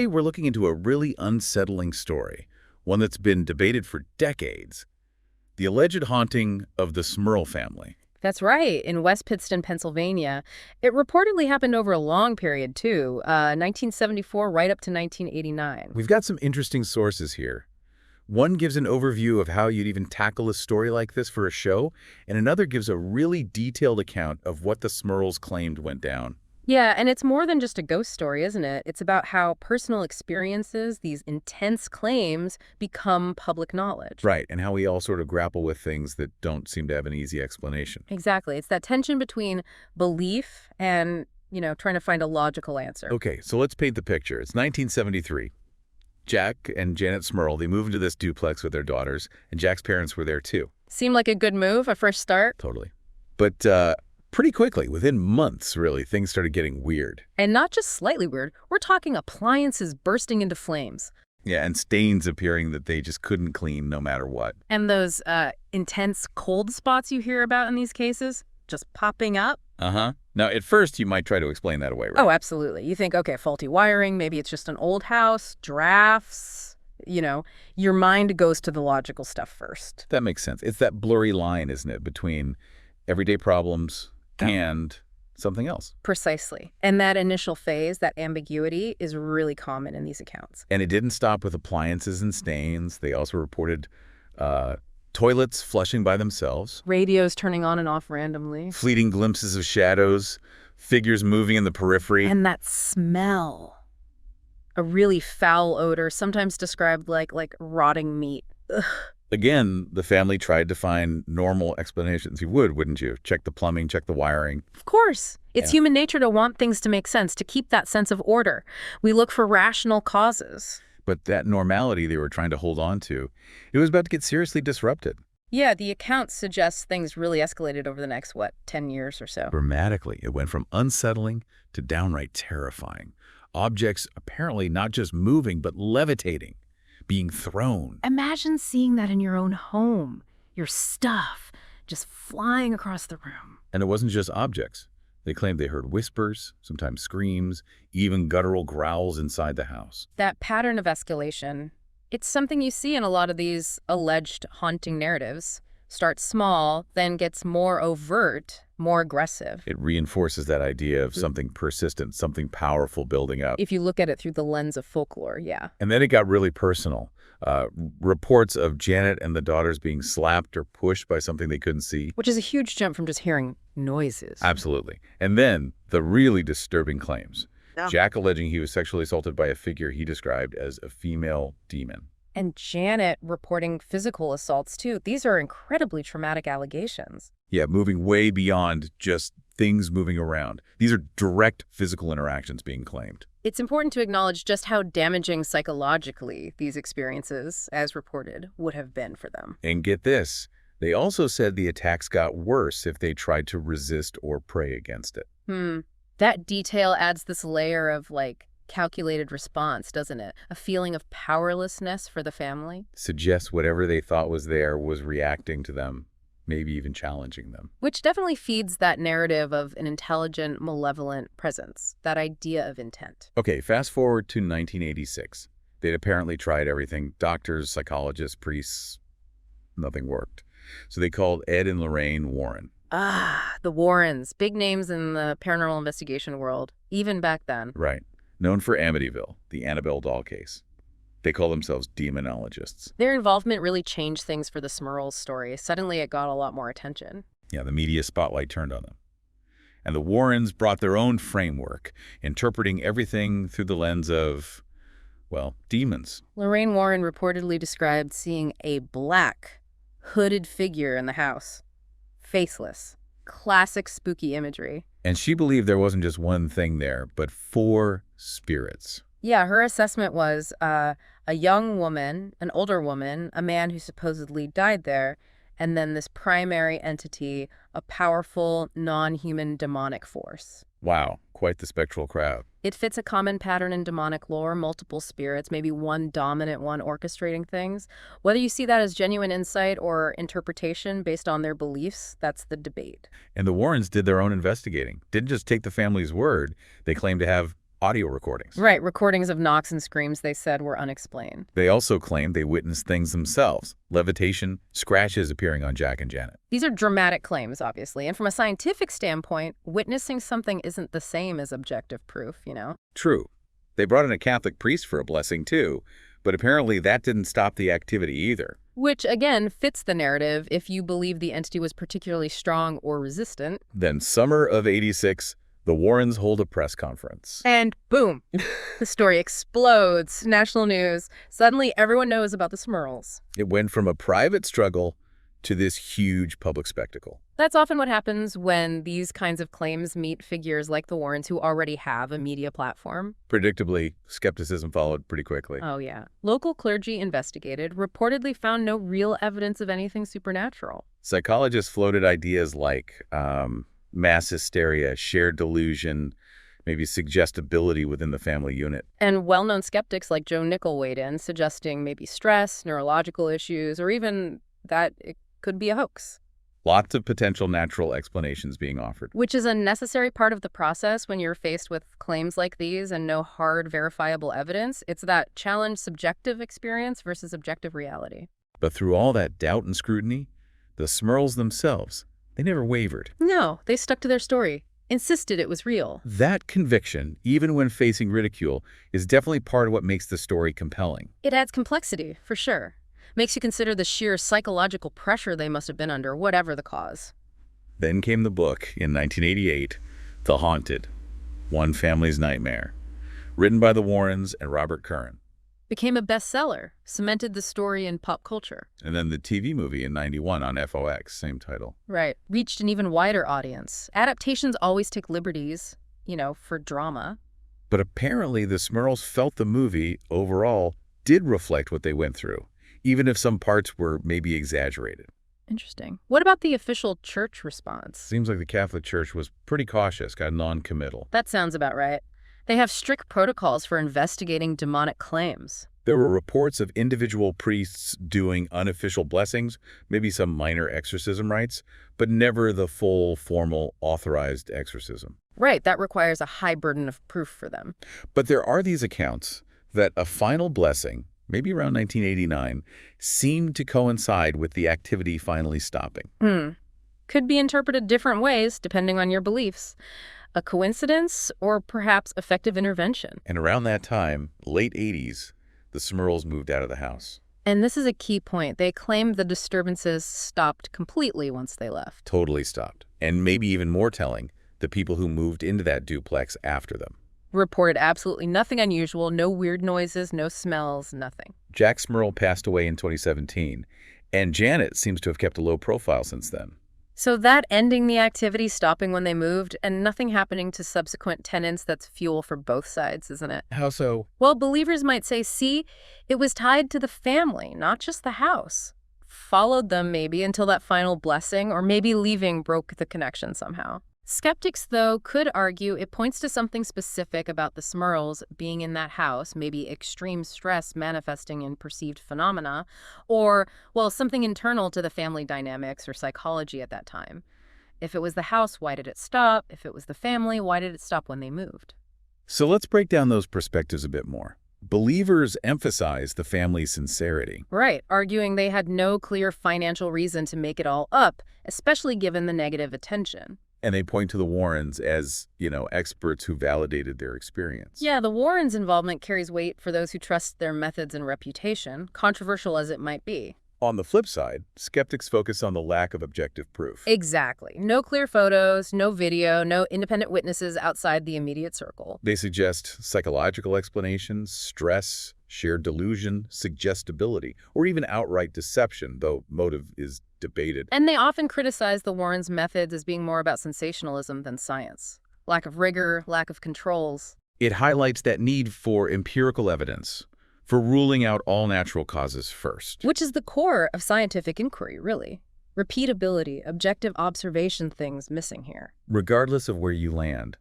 Today, we're looking into a really unsettling story, one that's been debated for decades. The alleged haunting of the Smurl family. That's right, in West Pittston, Pennsylvania. It reportedly happened over a long period, too, 1974 right up to 1989. We've got some interesting sources here. One gives an overview of how you'd even tackle a story like this for a show, and another gives a really detailed account of what the Smurls claimed went down. Yeah, and it's more than just a ghost story, isn't it? It's about how personal experiences, these intense claims, become public knowledge. Right, and how we all sort of grapple with things that don't seem to have an easy explanation. Exactly. It's that tension between belief and, trying to find a logical answer. Okay, so let's paint the picture. It's 1973. Jack and Janet Smurl, they moved into this duplex with their daughters, and Jack's parents were there too. Seemed like a good move, a fresh start. Totally. But pretty quickly, within months, really, things started getting weird. And not just slightly weird. We're talking appliances bursting into flames. Yeah, and stains appearing that they just couldn't clean no matter what. And those intense cold spots you hear about in these cases just popping up. Uh-huh. Now, at first, you might try to explain that away, right? Oh, absolutely. You think, okay, faulty wiring, maybe it's just an old house, drafts, your mind goes to the logical stuff first. That makes sense. It's that blurry line, isn't it, between everyday problems and something else. Precisely. And that initial phase, that ambiguity, is really common in these accounts. And it didn't stop with appliances and stains. They also reported toilets flushing by themselves, Radios turning on and off randomly. fleeting glimpses of shadows, figures moving in the periphery. And that smell. A really foul odor, sometimes described like rotting meat. Ugh. Again, the family tried to find normal explanations. You would, wouldn't you? Check the plumbing, check the wiring. Of course. It's Yeah. human nature to want things to make sense, to keep that sense of order. We look for rational causes. But that normality they were trying to hold on to, it was about to get seriously disrupted. Yeah, the account suggests things really escalated over the next, 10 years or so. Dramatically, it went from unsettling to downright terrifying. Objects apparently not just moving, but levitating, being thrown. Imagine seeing that in your own home. Your stuff just flying across the room. And it wasn't just objects. They claimed they heard whispers, sometimes screams, even guttural growls inside the house. That pattern of escalation, it's something you see in a lot of these alleged haunting narratives. Starts small, then gets more overt, more aggressive. It reinforces that idea of something persistent, something powerful building up. If you look at it through the lens of folklore, yeah. And then it got really personal. Reports of Janet and the daughters being slapped or pushed by something they couldn't see. Which is a huge jump from just hearing noises. Absolutely. And then the really disturbing claims. Yeah. Jack alleging he was sexually assaulted by a figure he described as a female demon. And Janet reporting physical assaults, too. These are incredibly traumatic allegations. Yeah, moving way beyond just things moving around. These are direct physical interactions being claimed. It's important to acknowledge just how damaging psychologically these experiences, as reported, would have been for them. And get this, they also said the attacks got worse if they tried to resist or pray against it. That detail adds this layer of, calculated response, doesn't it? A feeling of powerlessness for the family. Suggests whatever they thought was there was reacting to them, maybe even challenging them. Which definitely feeds that narrative of an intelligent, malevolent presence, that idea of intent. Okay, fast forward to 1986. They'd apparently tried everything. Doctors, psychologists, priests. Nothing worked. So they called Ed and Lorraine Warren. Ah, the Warrens. Big names in the paranormal investigation world, even back then. Right. Known for Amityville, the Annabelle doll case. They call themselves demonologists. Their involvement really changed things for the Smurls story. Suddenly it got a lot more attention. Yeah, the media spotlight turned on them. And the Warrens brought their own framework, interpreting everything through the lens of, demons. Lorraine Warren reportedly described seeing a black, hooded figure in the house. Faceless. Classic spooky imagery. And she believed there wasn't just one thing there, but 4 spirits. Yeah, her assessment was a young woman, an older woman, a man who supposedly died there, and then this primary entity, a powerful, non-human demonic force. Wow, quite the spectral crowd. It fits a common pattern in demonic lore, multiple spirits, maybe one dominant one orchestrating things. Whether you see that as genuine insight or interpretation based on their beliefs, that's the debate. And the Warrens did their own investigating. Didn't just take the family's word. They claimed to have audio recordings. Right, recordings of knocks and screams they said were unexplained. They also claimed they witnessed things themselves, levitation, scratches appearing on Jack and Janet. These are dramatic claims, obviously, and from a scientific standpoint, witnessing something isn't the same as objective proof, you know? True. They brought in a Catholic priest for a blessing, too, but apparently that didn't stop the activity either. Which, again, fits the narrative if you believe the entity was particularly strong or resistant. Then, summer of '86, the Warrens hold a press conference. And boom, the story explodes. National news. Suddenly, everyone knows about the Smurls. It went from a private struggle to this huge public spectacle. That's often what happens when these kinds of claims meet figures like the Warrens who already have a media platform. Predictably, skepticism followed pretty quickly. Oh, yeah. Local clergy investigated, reportedly found no real evidence of anything supernatural. Psychologists floated ideas like mass hysteria, shared delusion, maybe suggestibility within the family unit. And well-known skeptics like Joe Nickell weighed in, suggesting maybe stress, neurological issues, or even that it could be a hoax. Lots of potential natural explanations being offered. Which is a necessary part of the process when you're faced with claims like these and no hard, verifiable evidence. It's that challenge subjective experience versus objective reality. But through all that doubt and scrutiny, the Smurls themselves, they never wavered. No, they stuck to their story, insisted it was real. That conviction, even when facing ridicule, is definitely part of what makes the story compelling. It adds complexity, for sure. Makes you consider the sheer psychological pressure they must have been under, whatever the cause. Then came the book in 1988, The Haunted, One Family's Nightmare, written by the Warrens and Robert Curran. Became a bestseller, cemented the story in pop culture. And then the TV movie in '91 on FOX, same title. Right. Reached an even wider audience. Adaptations always take liberties, for drama. But apparently the Smurls felt the movie, overall, did reflect what they went through, even if some parts were maybe exaggerated. Interesting. What about the official church response? Seems like the Catholic Church was pretty cautious, got non-committal. That sounds about right. They have strict protocols for investigating demonic claims. There were reports of individual priests doing unofficial blessings, maybe some minor exorcism rites, but never the full, formal, authorized exorcism. Right, that requires a high burden of proof for them. But there are these accounts that a final blessing, maybe around 1989, seemed to coincide with the activity finally stopping. Could be interpreted different ways, depending on your beliefs. A coincidence or perhaps effective intervention. And around that time, late 80s, the Smurls moved out of the house. And this is a key point. They claim the disturbances stopped completely once they left. Totally stopped. And maybe even more telling, the people who moved into that duplex after them. Reported absolutely nothing unusual, no weird noises, no smells, nothing. Jack Smurl passed away in 2017, and Janet seems to have kept a low profile since then. So that ending the activity, stopping when they moved, and nothing happening to subsequent tenants, that's fuel for both sides, isn't it? How so? Well, believers might say, see, it was tied to the family, not just the house. Followed them maybe until that final blessing, or maybe leaving broke the connection somehow. Skeptics, though, could argue it points to something specific about the Smurls being in that house, maybe extreme stress manifesting in perceived phenomena, or, well, something internal to the family dynamics or psychology at that time. If it was the house, why did it stop? If it was the family, why did it stop when they moved? So let's break down those perspectives a bit more. Believers emphasize the family's sincerity. Right, arguing they had no clear financial reason to make it all up, especially given the negative attention. And they point to the Warrens as, experts who validated their experience. Yeah, the Warrens' involvement carries weight for those who trust their methods and reputation, controversial as it might be. On the flip side, skeptics focus on the lack of objective proof. Exactly. No clear photos, no video, no independent witnesses outside the immediate circle. They suggest psychological explanations, stress, shared delusion, suggestibility, or even outright deception, though motive is debated. And they often criticize the Warrens' methods as being more about sensationalism than science. Lack of rigor, lack of controls. It highlights that need for empirical evidence, for ruling out all natural causes first. Which is the core of scientific inquiry, really. Repeatability, objective observation things missing here. Regardless of where you land,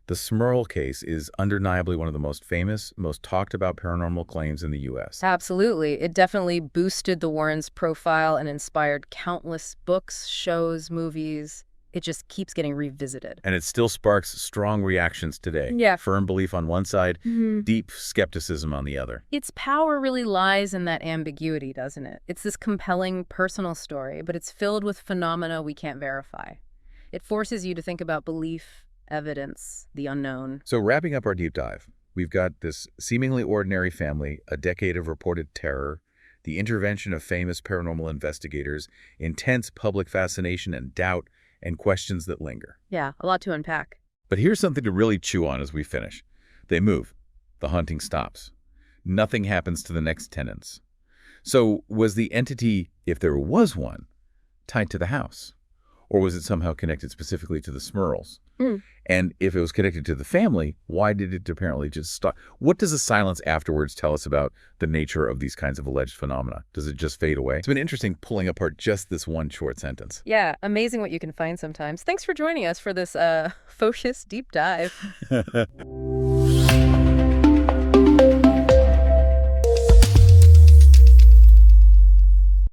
the Smurl case is undeniably one of the most famous, most talked about paranormal claims in the U.S. Absolutely. It definitely boosted the Warrens' profile and inspired countless books, shows, movies. it just keeps getting revisited. And it still sparks strong reactions today. Yeah. Firm belief on one side, deep skepticism on the other. Its power really lies in that ambiguity, doesn't it? It's this compelling personal story, but it's filled with phenomena we can't verify. It forces you to think about belief, evidence, the unknown. So wrapping up our deep dive, we've got this seemingly ordinary family, a decade of reported terror, the intervention of famous paranormal investigators, intense public fascination and doubt, and questions that linger. Yeah, a lot to unpack. But here's something to really chew on as we finish. They move. The haunting stops. Nothing happens to the next tenants. So was the entity, if there was one, tied to the house? Or was it somehow connected specifically to the Smurls? And if it was connected to the family, why did it apparently just stop? What does the silence afterwards tell us about the nature of these kinds of alleged phenomena? Does it just fade away? It's been interesting pulling apart just this one short sentence. Yeah, amazing what you can find sometimes. Thanks for joining us for this focused deep dive.